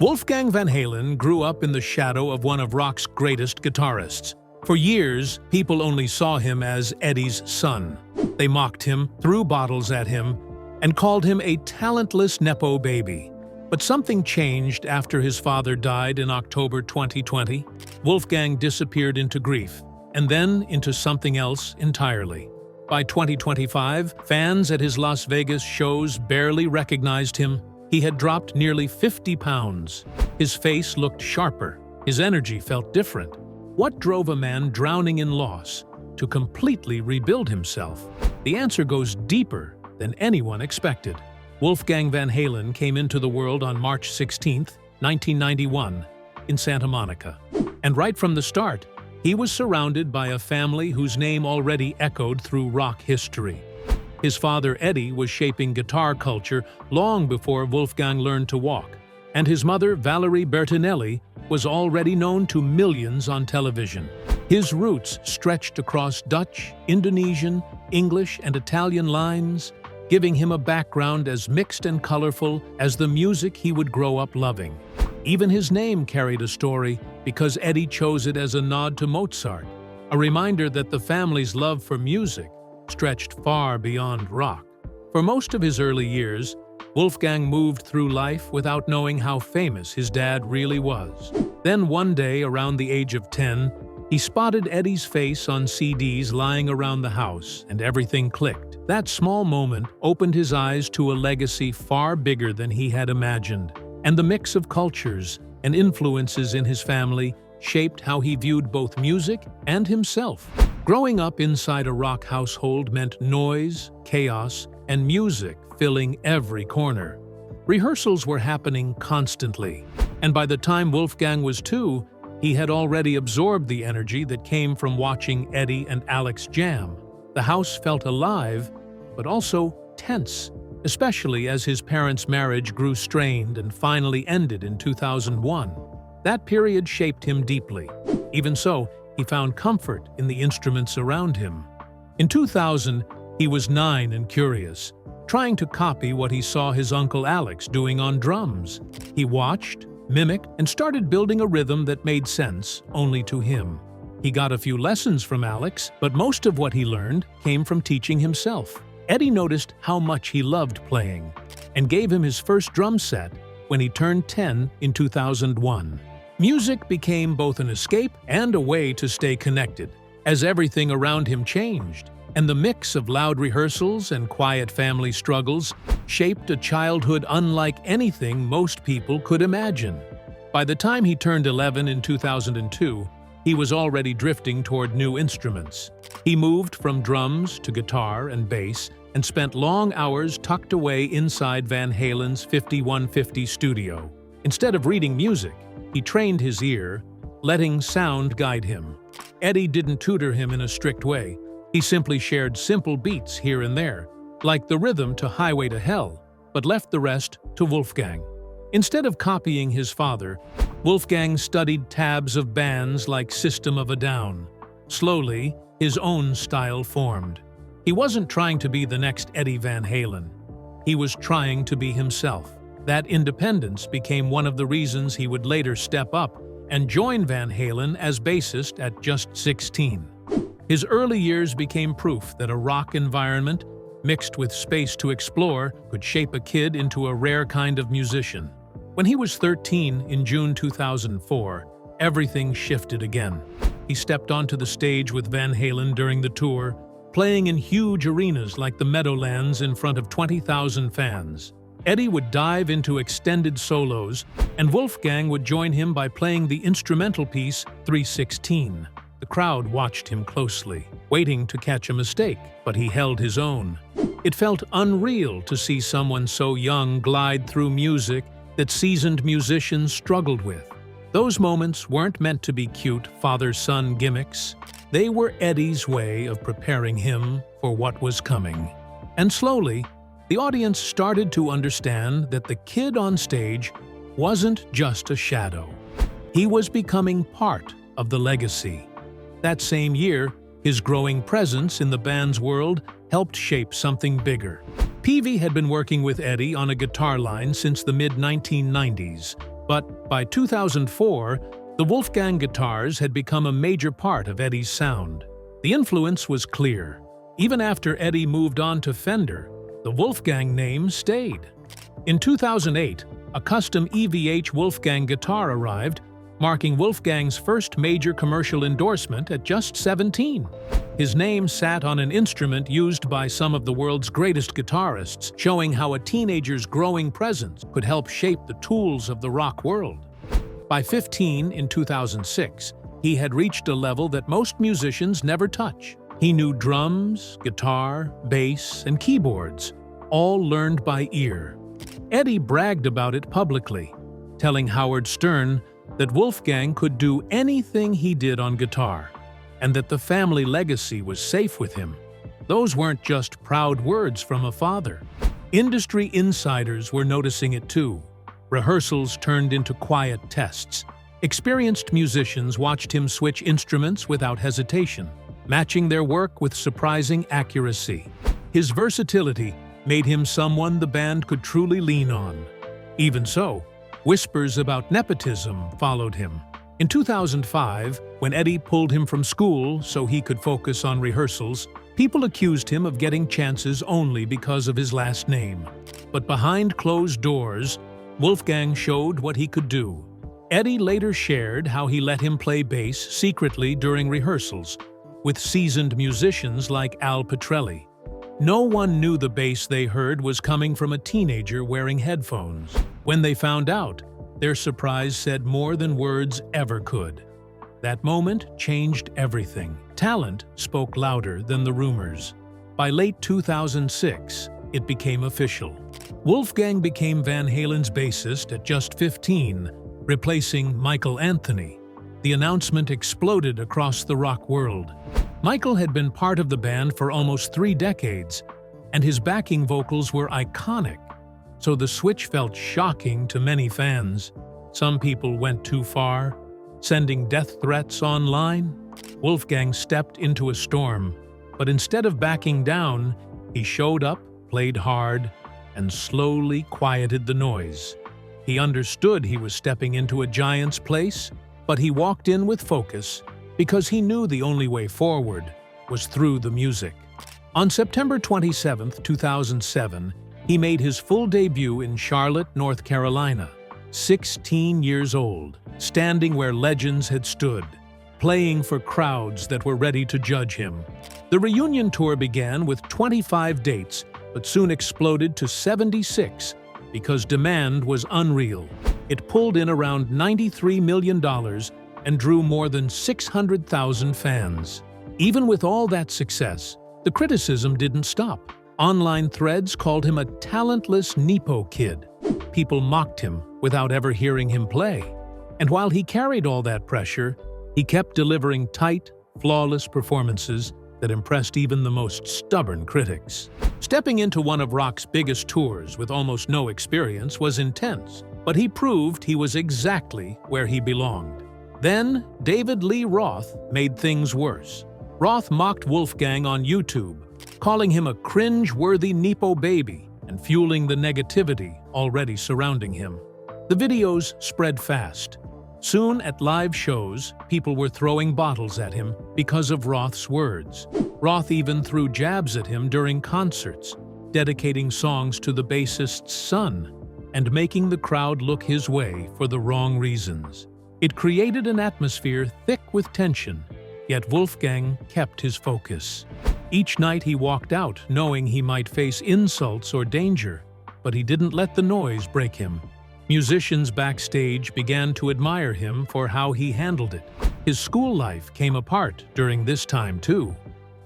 Wolfgang Van Halen grew up in the shadow of one of rock's greatest guitarists. For years, people only saw him as Eddie's son. They mocked him, threw bottles at him, and called him a talentless nepo baby. But something changed after his father died in October 2020. Wolfgang disappeared into grief, and then into something else entirely. By 2025, fans at his Las Vegas shows barely recognized him. He had dropped nearly 50 pounds. His face looked sharper. His energy felt different. What drove a man drowning in loss to completely rebuild himself? The answer goes deeper than anyone expected. Wolfgang Van Halen came into the world on March 16, 1991, in Santa Monica. And right from the start, he was surrounded by a family whose name already echoed through rock history. His father, Eddie, was shaping guitar culture long before Wolfgang learned to walk, and his mother, Valerie Bertinelli, was already known to millions on television. His roots stretched across Dutch, Indonesian, English, and Italian lines, giving him a background as mixed and colorful as the music he would grow up loving. Even his name carried a story because Eddie chose it as a nod to Mozart, a reminder that the family's love for music stretched far beyond rock. For most of his early years, Wolfgang moved through life without knowing how famous his dad really was. Then one day, around the age of 10, he spotted Eddie's face on CDs lying around the house, and everything clicked. That small moment opened his eyes to a legacy far bigger than he had imagined, and the mix of cultures and influences in his family shaped how he viewed both music and himself. Growing up inside a rock household meant noise, chaos, and music filling every corner. Rehearsals were happening constantly, and by the time Wolfgang was 2, he had already absorbed the energy that came from watching Eddie and Alex jam. The house felt alive, but also tense, especially as his parents' marriage grew strained and finally ended in 2001. That period shaped him deeply. Even so, he found comfort in the instruments around him. In 2000, he was 9 and curious, trying to copy what he saw his uncle Alex doing on drums. He watched, mimicked, and started building a rhythm that made sense only to him. He got a few lessons from Alex, but most of what he learned came from teaching himself. Eddie noticed how much he loved playing and gave him his first drum set when he turned 10 in 2001. Music became both an escape and a way to stay connected, as everything around him changed, and the mix of loud rehearsals and quiet family struggles shaped a childhood unlike anything most people could imagine. By the time he turned 11 in 2002, he was already drifting toward new instruments. He moved from drums to guitar and bass and spent long hours tucked away inside Van Halen's 5150 studio. Instead of reading music, he trained his ear, letting sound guide him. Eddie didn't tutor him in a strict way. He simply shared simple beats here and there, like the rhythm to Highway to Hell, but left the rest to Wolfgang. Instead of copying his father, Wolfgang studied tabs of bands like System of a Down. Slowly, his own style formed. He wasn't trying to be the next Eddie Van Halen. He was trying to be himself. That independence became one of the reasons he would later step up and join Van Halen as bassist at just 16. His early years became proof that a rock environment, mixed with space to explore, could shape a kid into a rare kind of musician. When he was 13 in June 2004, everything shifted again. He stepped onto the stage with Van Halen during the tour, playing in huge arenas like the Meadowlands in front of 20,000 fans. Eddie would dive into extended solos, and Wolfgang would join him by playing the instrumental piece 316. The crowd watched him closely, waiting to catch a mistake, but he held his own. It felt unreal to see someone so young glide through music that seasoned musicians struggled with. Those moments weren't meant to be cute father-son gimmicks. They were Eddie's way of preparing him for what was coming. And slowly, the audience started to understand that the kid on stage wasn't just a shadow. He was becoming part of the legacy. That same year, his growing presence in the band's world helped shape something bigger. Peavey had been working with Eddie on a guitar line since the mid-1990s, But by 2004, the Wolfgang guitars had become a major part of Eddie's sound. The influence was clear. Even after Eddie moved on to Fender, the Wolfgang name stayed. In 2008, a custom EVH Wolfgang guitar arrived, marking Wolfgang's first major commercial endorsement at just 17. His name sat on an instrument used by some of the world's greatest guitarists, showing how a teenager's growing presence could help shape the tools of the rock world. By 15 in 2006, he had reached a level that most musicians never touch. He knew drums, guitar, bass, and keyboards, all learned by ear. Eddie bragged about it publicly, telling Howard Stern that Wolfgang could do anything he did on guitar, and that the family legacy was safe with him. Those weren't just proud words from a father. Industry insiders were noticing it too. Rehearsals turned into quiet tests. Experienced musicians watched him switch instruments without hesitation, matching their work with surprising accuracy. His versatility made him someone the band could truly lean on. Even so, whispers about nepotism followed him. In 2005, when Eddie pulled him from school so he could focus on rehearsals, people accused him of getting chances only because of his last name. But behind closed doors, Wolfgang showed what he could do. Eddie later shared how he let him play bass secretly during rehearsals, with seasoned musicians like Al Pitrelli. No one knew the bass they heard was coming from a teenager wearing headphones. When they found out, their surprise said more than words ever could. That moment changed everything. Talent spoke louder than the rumors. By late 2006, it became official. Wolfgang became Van Halen's bassist at just 15, replacing Michael Anthony. The announcement exploded across the rock world. Michael had been part of the band for almost 3 decades, and his backing vocals were iconic, so the switch felt shocking to many fans. Some people went too far, sending death threats online. Wolfgang stepped into a storm, but instead of backing down, he showed up, played hard, and slowly quieted the noise. He understood he was stepping into a giant's place, but he walked in with focus because he knew the only way forward was through the music. On September 27, 2007, he made his full debut in Charlotte, North Carolina, 16 years old, standing where legends had stood, playing for crowds that were ready to judge him. The reunion tour began with 25 dates, but soon exploded to 76 because demand was unreal. It pulled in around $93 million and drew more than 600,000 fans. Even with all that success, the criticism didn't stop. Online threads called him a talentless nepo kid. People mocked him without ever hearing him play. And while he carried all that pressure, he kept delivering tight, flawless performances that impressed even the most stubborn critics. Stepping into one of rock's biggest tours with almost no experience was intense, but he proved he was exactly where he belonged. Then, David Lee Roth made things worse. Roth mocked Wolfgang on YouTube, calling him a cringe-worthy nepo baby and fueling the negativity already surrounding him. The videos spread fast. Soon at live shows, people were throwing bottles at him because of Roth's words. Roth even threw jabs at him during concerts, dedicating songs to the bassist's son and making the crowd look his way for the wrong reasons. It created an atmosphere thick with tension, yet Wolfgang kept his focus. Each night he walked out knowing he might face insults or danger, but he didn't let the noise break him. Musicians backstage began to admire him for how he handled it. His school life came apart during this time too.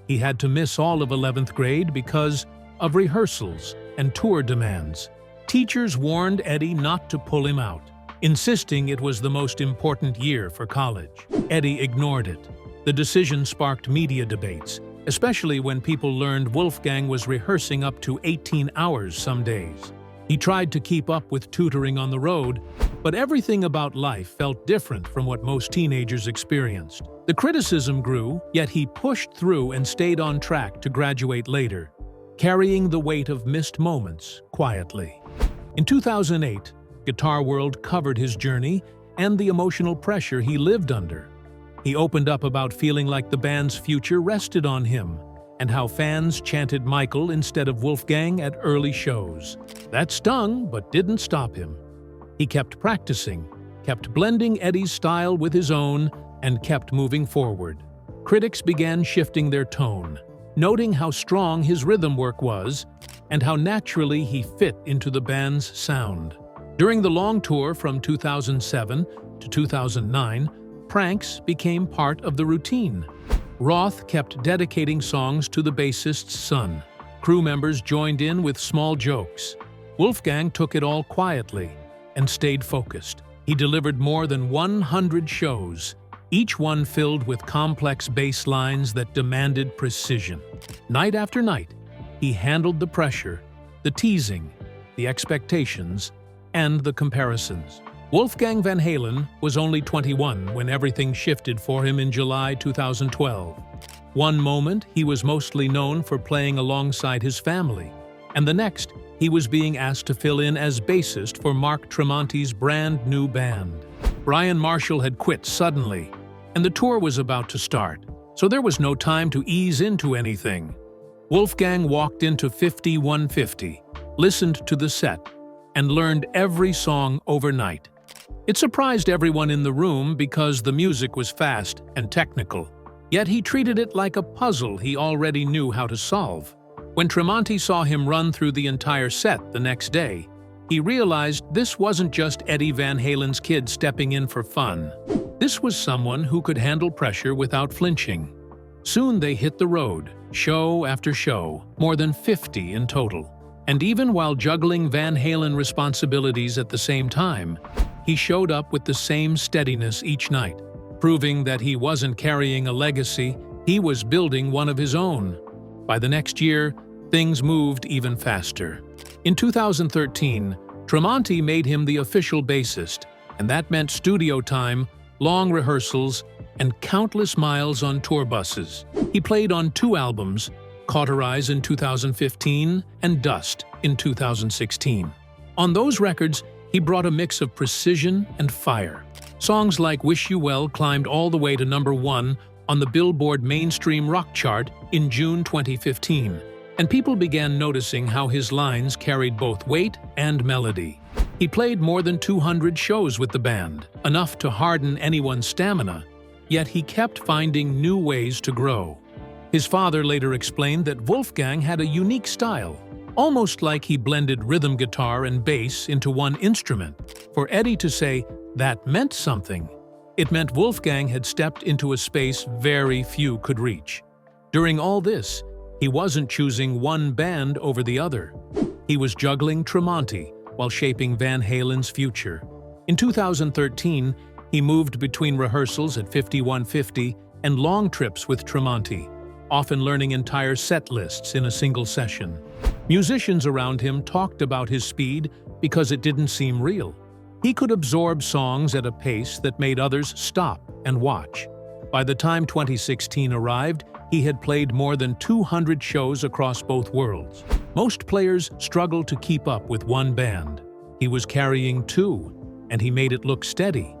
He had to miss all of 11th grade because of rehearsals and tour demands. Teachers warned Eddie not to pull him out, insisting it was the most important year for college. Eddie ignored it. The decision sparked media debates, especially when people learned Wolfgang was rehearsing up to 18 hours some days. He tried to keep up with tutoring on the road, but everything about life felt different from what most teenagers experienced. The criticism grew, yet he pushed through and stayed on track to graduate later, carrying the weight of missed moments quietly. In 2008, guitar world covered his journey and the emotional pressure he lived under. He opened up about feeling like the band's future rested on him, and how fans chanted Michael instead of Wolfgang at early shows. That stung, but didn't stop him. He kept practicing, kept blending Eddie's style with his own, and kept moving forward. Critics began shifting their tone, noting how strong his rhythm work was and how naturally he fit into the band's sound. During the long tour from 2007 to 2009, pranks became part of the routine. Roth kept dedicating songs to the bassist's son. Crew members joined in with small jokes. Wolfgang took it all quietly and stayed focused. He delivered more than 100 shows, each one filled with complex bass lines that demanded precision. Night after night, he handled the pressure, the teasing, the expectations, and the comparisons. Wolfgang Van Halen was only 21 when everything shifted for him in July 2012. One moment, he was mostly known for playing alongside his family, and the next, he was being asked to fill in as bassist for Mark Tremonti's brand new band. Brian Marshall had quit suddenly, and the tour was about to start, so there was no time to ease into anything. Wolfgang walked into 5150, listened to the set, and learned every song overnight. It surprised everyone in the room because the music was fast and technical, yet he treated it like a puzzle he already knew how to solve. When Tremonti saw him run through the entire set the next day, he realized this wasn't just Eddie Van Halen's kid stepping in for fun. This was someone who could handle pressure without flinching. Soon they hit the road, show after show, more than 50 in total. And even while juggling Van Halen responsibilities at the same time, he showed up with the same steadiness each night, proving that he wasn't carrying a legacy, he was building one of his own. By the next year, things moved even faster. In 2013, Tremonti made him the official bassist, and that meant studio time, long rehearsals, and countless miles on tour buses. He played on 2 albums, Cauterize in 2015 and Dust in 2016. On those records, he brought a mix of precision and fire. Songs like Wish You Well climbed all the way to #1 on the Billboard Mainstream Rock chart in June 2015, and people began noticing how his lines carried both weight and melody. He played more than 200 shows with the band, enough to harden anyone's stamina, yet he kept finding new ways to grow. His father later explained that Wolfgang had a unique style, almost like he blended rhythm guitar and bass into one instrument. For Eddie to say that meant something, it meant Wolfgang had stepped into a space very few could reach. During all this, he wasn't choosing one band over the other. He was juggling Tremonti while shaping Van Halen's future. In 2013, he moved between rehearsals at 5150 and long trips with Tremonti, often learning entire set lists in a single session. Musicians around him talked about his speed because it didn't seem real. He could absorb songs at a pace that made others stop and watch. By the time 2016 arrived, he had played more than 200 shows across both worlds. Most players struggle to keep up with one band. He was carrying 2, and he made it look steady.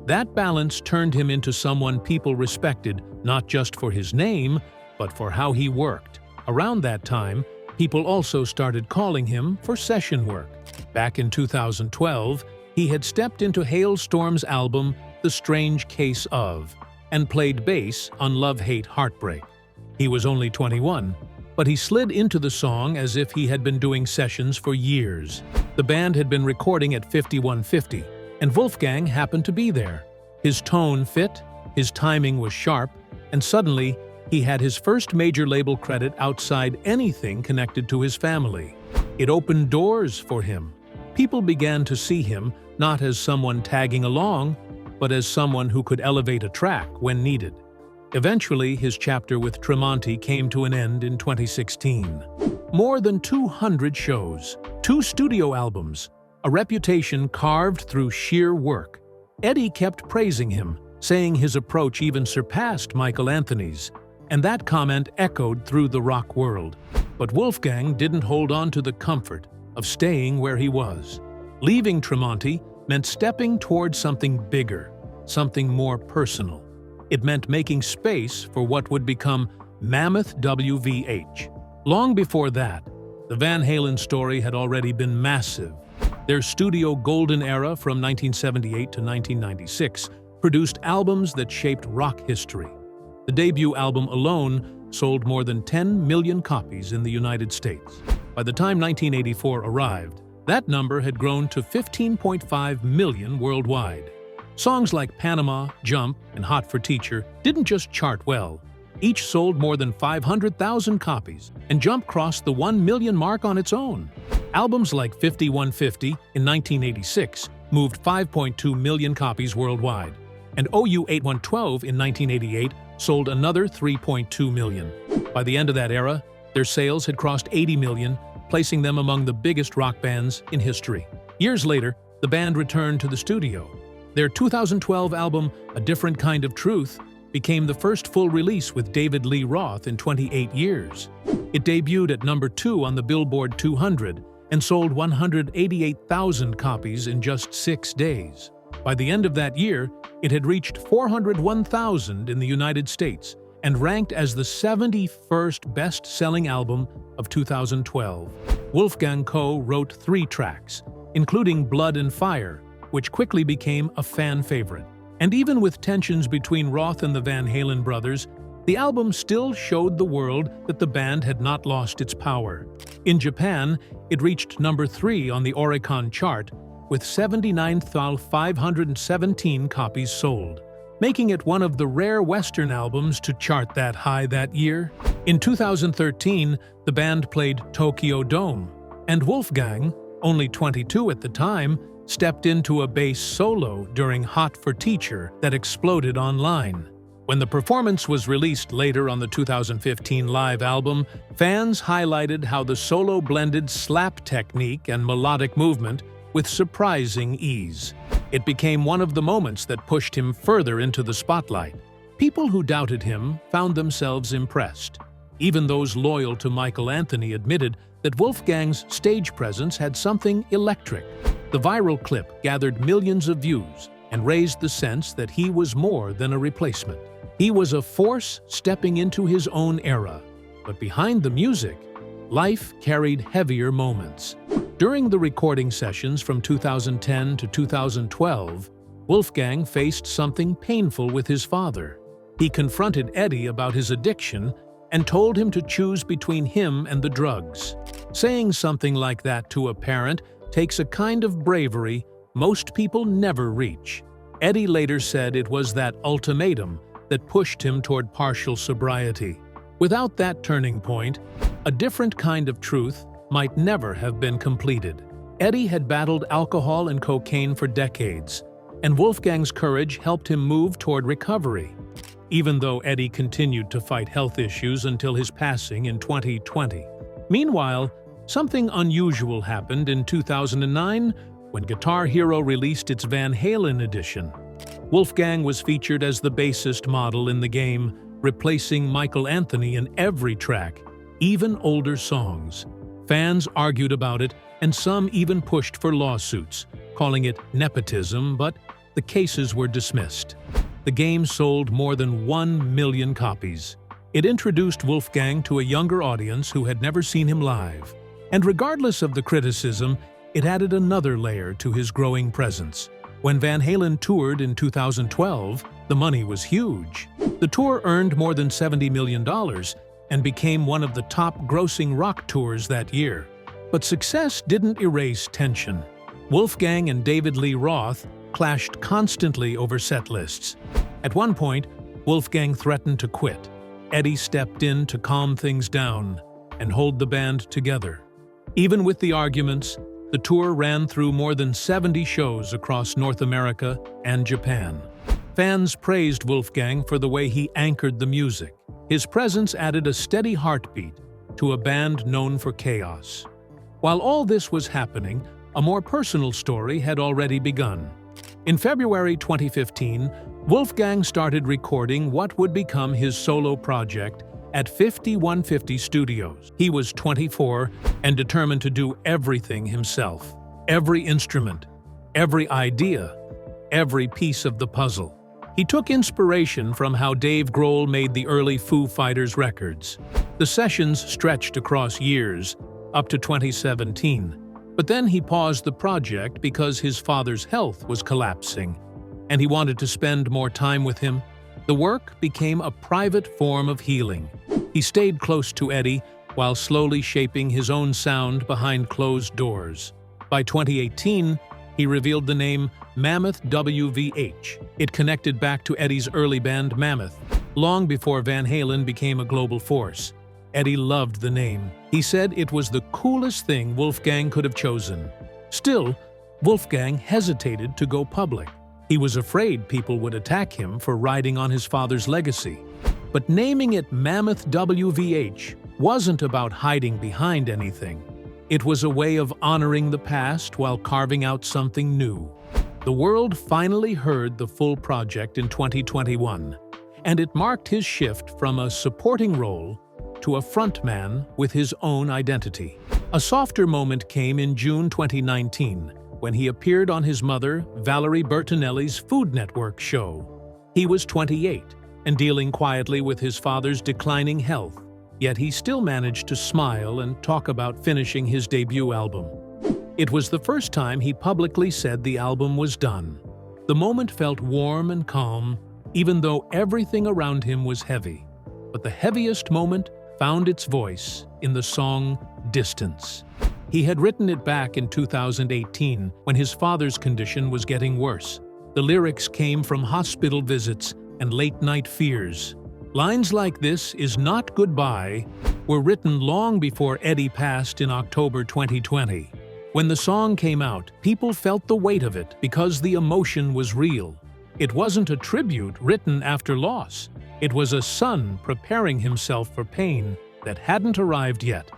That balance turned him into someone people respected, not just for his name, but for how he worked. Around that time, people also started calling him for session work. Back in 2012, he had stepped into Hailstorm's album, The Strange Case Of, and played bass on Love Hate Heartbreak. He was only 21, but he slid into the song as if he had been doing sessions for years. The band had been recording at 5150, and Wolfgang happened to be there. His tone fit, his timing was sharp, and suddenly, he had his first major label credit outside anything connected to his family. It opened doors for him. People began to see him not as someone tagging along, but as someone who could elevate a track when needed. Eventually, his chapter with Tremonti came to an end in 2016. More than 200 shows, 2 studio albums, a reputation carved through sheer work. Eddie kept praising him, saying his approach even surpassed Michael Anthony's, and that comment echoed through the rock world. But Wolfgang didn't hold on to the comfort of staying where he was. Leaving Tremonti meant stepping toward something bigger, something more personal. It meant making space for what would become Mammoth WVH. Long before that, the Van Halen story had already been massive. Their studio golden era from 1978 to 1996 produced albums that shaped rock history. The debut album alone sold more than 10 million copies in the United States. By the time 1984 arrived, that number had grown to 15.5 million worldwide. Songs like Panama, Jump, and Hot for Teacher didn't just chart well. Each sold more than 500,000 copies, and Jump crossed the 1 million mark on its own. Albums like 5150 in 1986 moved 5.2 million copies worldwide, and OU8112 in 1988 sold another 3.2 million. By the end of that era, their sales had crossed 80 million, placing them among the biggest rock bands in history. Years later, the band returned to the studio. Their 2012 album, A Different Kind of Truth, became the first full release with David Lee Roth in 28 years. It debuted at number 2 on the Billboard 200 and sold 188,000 copies in just 6 days. By the end of that year, it had reached 401,000 in the United States and ranked as the 71st best-selling album of 2012. Wolfgang co-wrote 3 tracks, including Blood and Fire, which quickly became a fan favorite. And even with tensions between Roth and the Van Halen brothers, the album still showed the world that the band had not lost its power. In Japan, it reached number 3 on the Oricon chart with 79,517 copies sold, making it one of the rare Western albums to chart that high that year. In 2013, the band played Tokyo Dome, and Wolfgang, only 22 at the time, stepped into a bass solo during Hot for Teacher that exploded online. When the performance was released later on the 2015 live album, fans highlighted how the solo blended slap technique and melodic movement with surprising ease. It became one of the moments that pushed him further into the spotlight. People who doubted him found themselves impressed. Even those loyal to Michael Anthony admitted that Wolfgang's stage presence had something electric. The viral clip gathered millions of views and raised the sense that he was more than a replacement. He was a force stepping into his own era. But behind the music, life carried heavier moments. During the recording sessions from 2010 to 2012, Wolfgang faced something painful with his father. He confronted Eddie about his addiction and told him to choose between him and the drugs. Saying something like that to a parent takes a kind of bravery most people never reach. Eddie later said it was that ultimatum that pushed him toward partial sobriety. Without that turning point, A Different Kind of Truth might never have been completed. Eddie had battled alcohol and cocaine for decades, and Wolfgang's courage helped him move toward recovery, even though Eddie continued to fight health issues until his passing in 2020. Meanwhile, something unusual happened in 2009 when Guitar Hero released its Van Halen edition. Wolfgang was featured as the bassist model in the game, replacing Michael Anthony in every track, even older songs. Fans argued about it, and some even pushed for lawsuits, calling it nepotism, but the cases were dismissed. The game sold more than 1 million copies. It introduced Wolfgang to a younger audience who had never seen him live. And regardless of the criticism, it added another layer to his growing presence. When Van Halen toured in 2012, the money was huge. The tour earned more than $70 million and became one of the top-grossing rock tours that year. But success didn't erase tension. Wolfgang and David Lee Roth clashed constantly over set lists. At one point, Wolfgang threatened to quit. Eddie stepped in to calm things down and hold the band together. Even with the arguments, the tour ran through more than 70 shows across North America and Japan. Fans praised Wolfgang for the way he anchored the music. His presence added a steady heartbeat to a band known for chaos. While all this was happening, a more personal story had already begun. In February 2015, Wolfgang started recording what would become his solo project at 5150 Studios. He was 24 and determined to do everything himself. every instrument, every idea, every piece of the puzzle. He took inspiration from how Dave Grohl made the early Foo Fighters records. The sessions stretched across years, up to 2017, but then he paused the project because his father's health was collapsing, and he wanted to spend more time with him. The work became a private form of healing. He stayed close to Eddie while slowly shaping his own sound behind closed doors. By 2018, he revealed the name Mammoth WVH. It connected back to Eddie's early band Mammoth, long before Van Halen became a global force. Eddie loved the name. He said it was the coolest thing Wolfgang could have chosen. Still, Wolfgang hesitated to go public. He was afraid people would attack him for riding on his father's legacy. But naming it Mammoth WVH wasn't about hiding behind anything. It was a way of honoring the past while carving out something new. The world finally heard the full project in 2021, and it marked his shift from a supporting role to a frontman with his own identity. A softer moment came in June 2019, when he appeared on his mother, Valerie Bertinelli's Food Network show. He was 28 and dealing quietly with his father's declining health, yet he still managed to smile and talk about finishing his debut album. It was the first time he publicly said the album was done. The moment felt warm and calm, even though everything around him was heavy. But the heaviest moment found its voice in the song Distance. He had written it back in 2018 when his father's condition was getting worse. The lyrics came from hospital visits and late-night fears. Lines like "This is not goodbye" were written long before Eddie passed in October 2020. When the song came out, people felt the weight of it because the emotion was real. It wasn't a tribute written after loss. It was a son preparing himself for pain that hadn't arrived yet.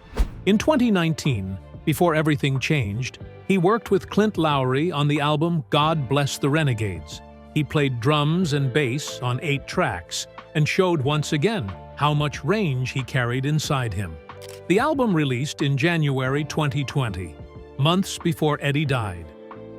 In 2019, before everything changed, he worked with Clint Lowry on the album God Bless the Renegades. He played drums and bass on 8 tracks and showed once again how much range he carried inside him. The album released in January 2020, months before Eddie died,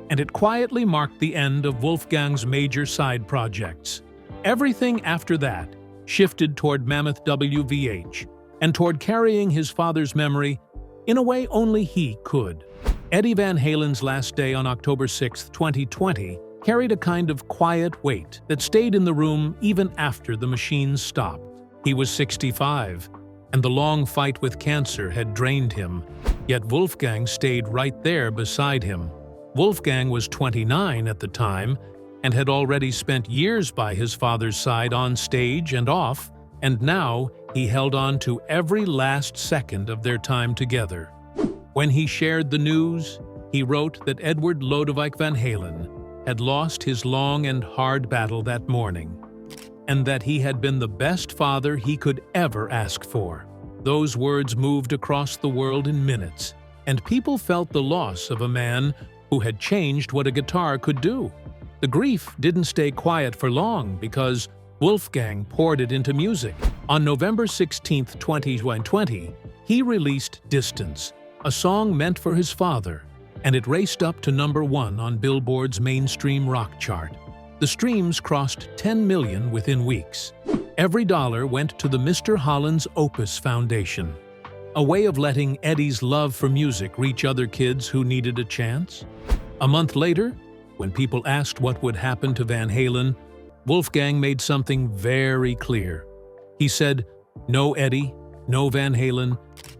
and it quietly marked the end of Wolfgang's major side projects. Everything after that shifted toward Mammoth WVH and toward carrying his father's memory in a way only he could. Eddie Van Halen's last day on October 6, 2020, carried a kind of quiet weight that stayed in the room even after the machines stopped. He was 65, and the long fight with cancer had drained him, yet Wolfgang stayed right there beside him. Wolfgang was 29 at the time and had already spent years by his father's side on stage and off, and now he held on to every last second of their time together. When he shared the news, he wrote that Edward Lodewijk Van Halen had lost his long and hard battle that morning, and that he had been the best father he could ever ask for. Those words moved across the world in minutes, and people felt the loss of a man who had changed what a guitar could do. The grief didn't stay quiet for long because Wolfgang poured it into music. On November 16, 2020, he released Distance, a song meant for his father, and it raced up to #1 on Billboard's mainstream rock chart. The streams crossed 10 million within weeks. Every dollar went to the Mr. Holland's Opus Foundation, a way of letting Eddie's love for music reach other kids who needed a chance. A month later, when people asked what would happen to Van Halen, Wolfgang made something very clear. He said, "No Eddie, no Van Halen,"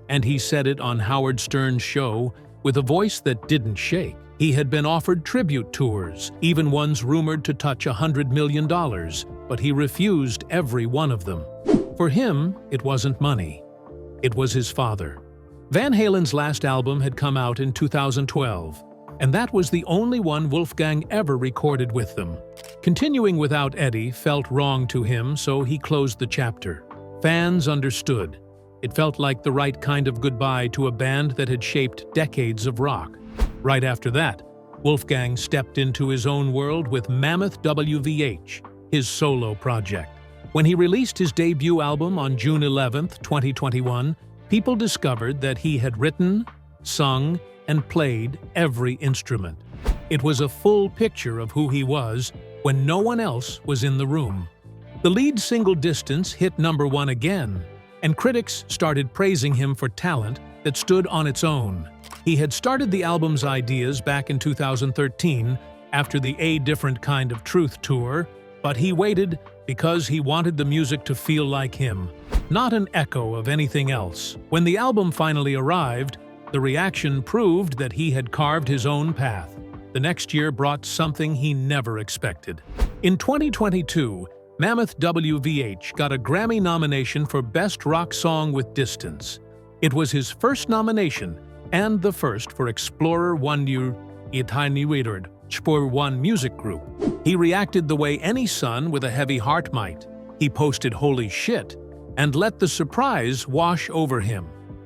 and he said it on Howard Stern's show with a voice that didn't shake. He had been offered tribute tours, even ones rumored to touch $100 million, but he refused every one of them. For him, it wasn't money. It was his father. Van Halen's last album had come out in 2012, and that was the only one Wolfgang ever recorded with them. Continuing without Eddie felt wrong to him, so he closed the chapter. Fans understood. It felt like the right kind of goodbye to a band that had shaped decades of rock. Right after that, Wolfgang stepped into his own world with Mammoth WVH, his solo project. When he released his debut album on June 11, 2021, people discovered that he had written, sung, and played every instrument. It was a full picture of who he was when no one else was in the room. The lead single Distance hit #1 again, and critics started praising him for talent that stood on its own. He had started the album's ideas back in 2013 after the A Different Kind of Truth tour, but he waited because he wanted the music to feel like him, not an echo of anything else. When the album finally arrived, the reaction proved that he had carved his own path. The next year brought something he never expected. In 2022, Mammoth WVH got a Grammy nomination for Best Rock Song with Distance. It was his first nomination and the first for Explorer 1 Itainiwidord Spur 1 music group. He reacted the way any son with a heavy heart might. He posted "Holy shit" and let the surprise wash over him.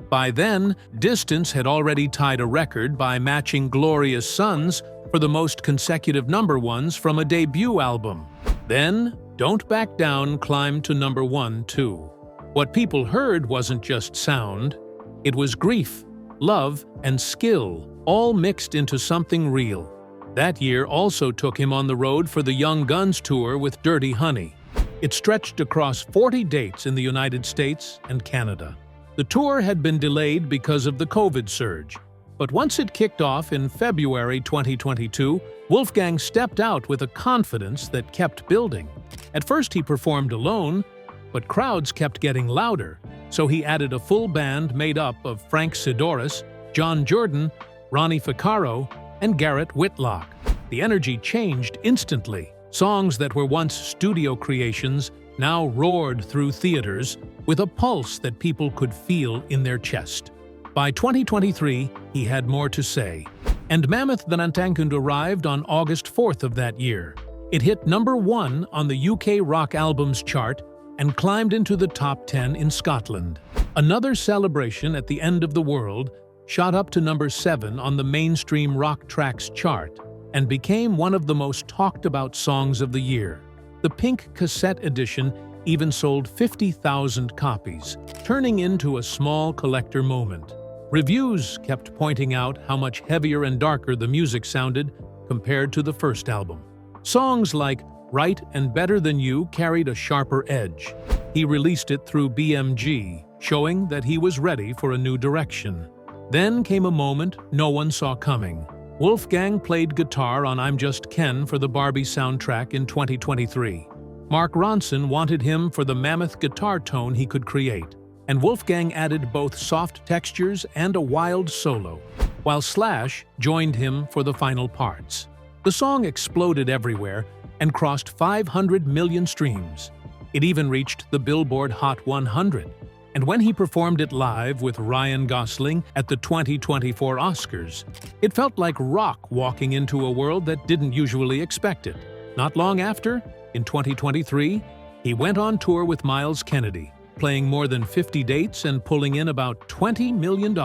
By then, Distance had already tied a record by matching Glorious Sons for the most consecutive #1s from a debut album. Then, Don't Back Down climbed to #1 too. What people heard wasn't just sound, it was grief, love, and skill, all mixed into something real. That year also took him on the road for the Young Guns tour with Dirty Honey. It stretched across 40 dates in the United States and Canada. The tour had been delayed because of the COVID surge, but once it kicked off in February 2022, Wolfgang stepped out with a confidence that kept building. At first he performed alone, but crowds kept getting louder, so he added a full band made up of Frank Sidoris, John Jordan, Ronnie Ficarro, and Garrett Whitlock. The energy changed instantly. Songs that were once studio creations now roared through theaters with a pulse that people could feel in their chest. By 2023, he had more to say, and Mammoth WVH arrived on August 4th of that year. It hit #1 on the UK Rock Albums chart and climbed into the top 10 in Scotland. Another Celebration at the End of the World shot up to #7 on the mainstream rock tracks chart and became one of the most talked about songs of the year. The pink cassette edition even sold 50,000 copies, turning into a small collector moment. Reviews kept pointing out how much heavier and darker the music sounded compared to the first album. Songs like Right and Better Than You carried a sharper edge. He released it through BMG, showing that he was ready for a new direction. Then came a moment no one saw coming. Wolfgang played guitar on I'm Just Ken for the Barbie soundtrack in 2023. Mark Ronson wanted him for the mammoth guitar tone he could create, and Wolfgang added both soft textures and a wild solo, while Slash joined him for the final parts. The song exploded everywhere and crossed 500 million streams. It even reached the Billboard Hot 100, and when he performed it live with Ryan Gosling at the 2024 Oscars, it felt like rock walking into a world that didn't usually expect it. Not long after, in 2023, he went on tour with Myles Kennedy, playing more than 50 dates and pulling in about $20 million.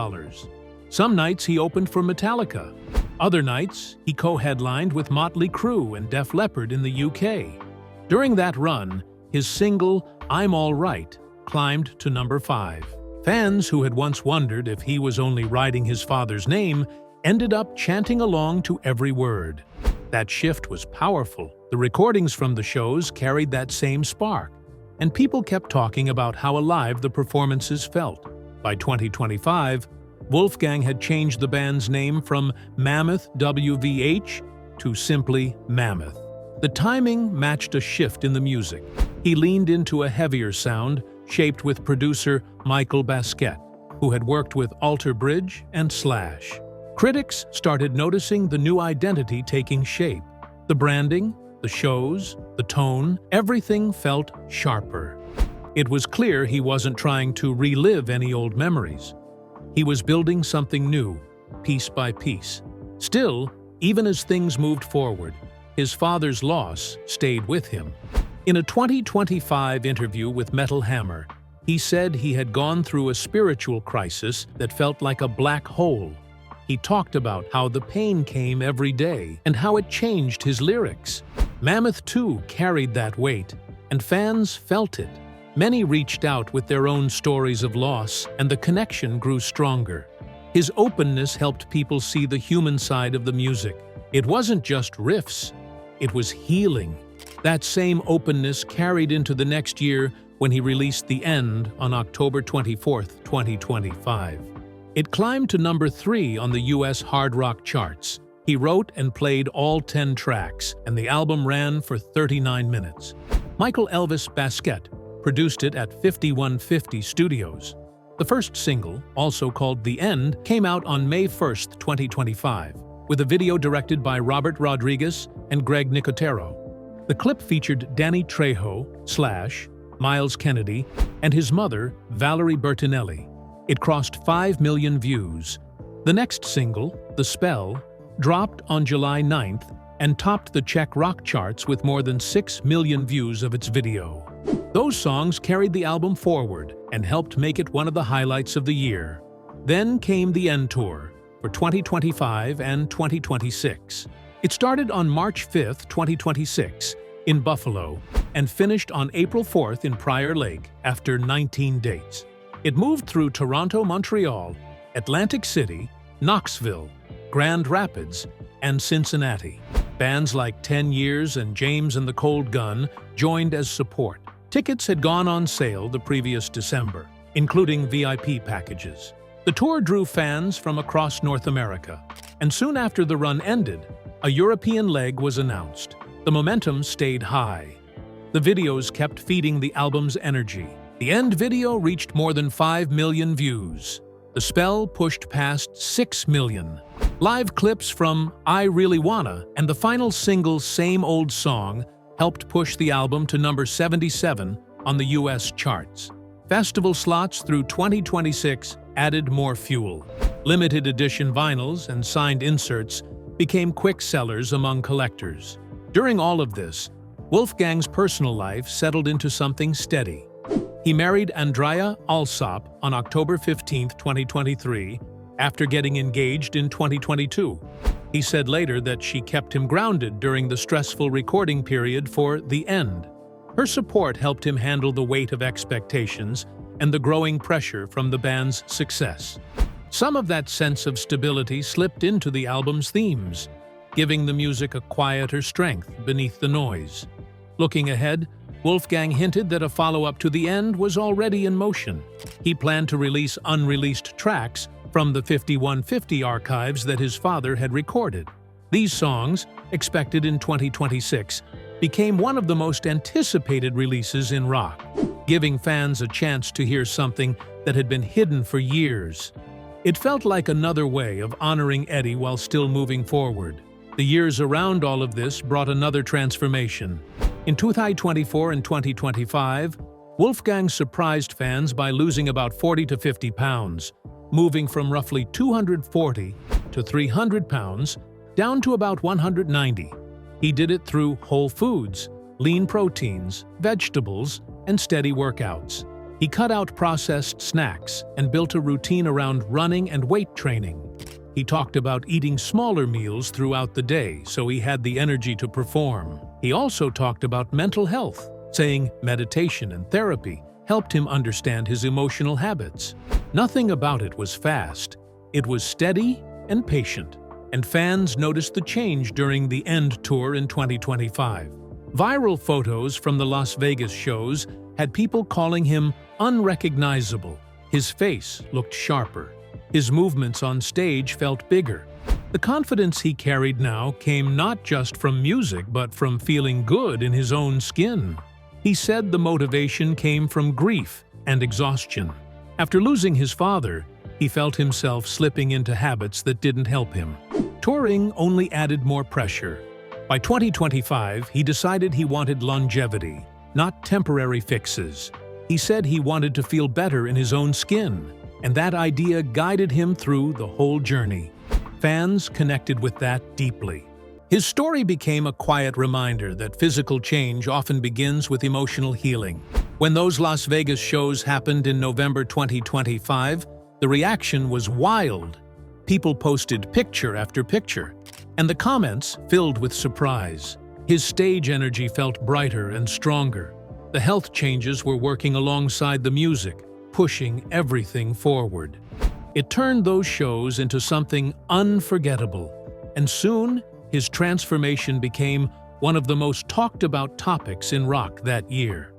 Some nights he opened for Metallica. Other nights, he co-headlined with Motley Crue and Def Leppard in the UK. During that run, his single, I'm All Right, climbed to #5. Fans who had once wondered if he was only writing his father's name ended up chanting along to every word. That shift was powerful. The recordings from the shows carried that same spark, and people kept talking about how alive the performances felt. By 2025, Wolfgang had changed the band's name from Mammoth WVH to simply Mammoth. The timing matched a shift in the music. He leaned into a heavier sound, shaped with producer Michael Basquet, who had worked with Alter Bridge and Slash. Critics started noticing the new identity taking shape. The branding, the shows, the tone, everything felt sharper. It was clear he wasn't trying to relive any old memories. He was building something new, piece by piece. Still, even as things moved forward, his father's loss stayed with him. In a 2025 interview with Metal Hammer, he said he had gone through a spiritual crisis that felt like a black hole. He talked about how the pain came every day and how it changed his lyrics. Mammoth too carried that weight, and fans felt it. Many reached out with their own stories of loss, and the connection grew stronger. His openness helped people see the human side of the music. It wasn't just riffs, it was healing. That same openness carried into the next year when he released The End on October 24, 2025. It climbed to number 3 on the US hard rock charts. He wrote and played all 10 tracks, and the album ran for 39 minutes. Michael Elvis Basquet produced it at 5150 Studios. The first single, also called The End, came out on May 1, 2025, with a video directed by Robert Rodriguez and Greg Nicotero. The clip featured Danny Trejo, Slash, Miles Kennedy, and his mother, Valerie Bertinelli. It crossed 5 million views. The next single, The Spell, dropped on July 9th and topped the Czech rock charts with more than 6 million views of its video. Those songs carried the album forward and helped make it one of the highlights of the year. Then came the End Tour for 2025 and 2026. It started on March 5, 2026, in Buffalo, and finished on April 4th in Prior Lake after 19 dates. It moved through Toronto, Montreal, Atlantic City, Knoxville, Grand Rapids, and Cincinnati. Bands like 10 Years and James and the Cold Gun joined as support. Tickets had gone on sale the previous December, including VIP packages. The tour drew fans from across North America, and soon after the run ended, a European leg was announced. The momentum stayed high. The videos kept feeding the album's energy. The End video reached more than 5 million views. The Spell pushed past 6 million. Live clips from I Really Wanna and the final single Same Old Song helped push the album to number 77 on the US charts. Festival slots through 2026 added more fuel. Limited edition vinyls and signed inserts became quick sellers among collectors. During all of this, Wolfgang's personal life settled into something steady. He married Andrea Alsop on October 15, 2023, after getting engaged in 2022. He said later that she kept him grounded during the stressful recording period for The End. Her support helped him handle the weight of expectations and the growing pressure from the band's success. Some of that sense of stability slipped into the album's themes, giving the music a quieter strength beneath the noise. Looking ahead, Wolfgang hinted that a follow-up to The End was already in motion. He planned to release unreleased tracks from the 5150 archives that his father had recorded. These songs, expected in 2026, became one of the most anticipated releases in rock, giving fans a chance to hear something that had been hidden for years. It felt like another way of honoring Eddie while still moving forward. The years around all of this brought another transformation. In 2024 and 2025, Wolfgang surprised fans by losing about 40 to 50 pounds, moving from roughly 240 to 300 pounds down to about 190. He did it through whole foods, lean proteins, vegetables, and steady workouts. He cut out processed snacks and built a routine around running and weight training. He talked about eating smaller meals throughout the day so he had the energy to perform. He also talked about mental health, saying meditation and therapy helped him understand his emotional habits. Nothing about it was fast. It was steady and patient, and fans noticed the change during the End Tour in 2025. Viral photos from the Las Vegas shows had people calling him unrecognizable. His face looked sharper. His movements on stage felt bigger. The confidence he carried now came not just from music but from feeling good in his own skin. He said the motivation came from grief and exhaustion. After losing his father, he felt himself slipping into habits that didn't help him. Touring only added more pressure. By 2025, he decided he wanted longevity, not temporary fixes. He said he wanted to feel better in his own skin, and that idea guided him through the whole journey. Fans connected with that deeply. His story became a quiet reminder that physical change often begins with emotional healing. When those Las Vegas shows happened in November 2025, the reaction was wild. People posted picture after picture, and the comments filled with surprise. His stage energy felt brighter and stronger. The health changes were working alongside the music, pushing everything forward. It turned those shows into something unforgettable, and soon his transformation became one of the most talked about topics in rock that year.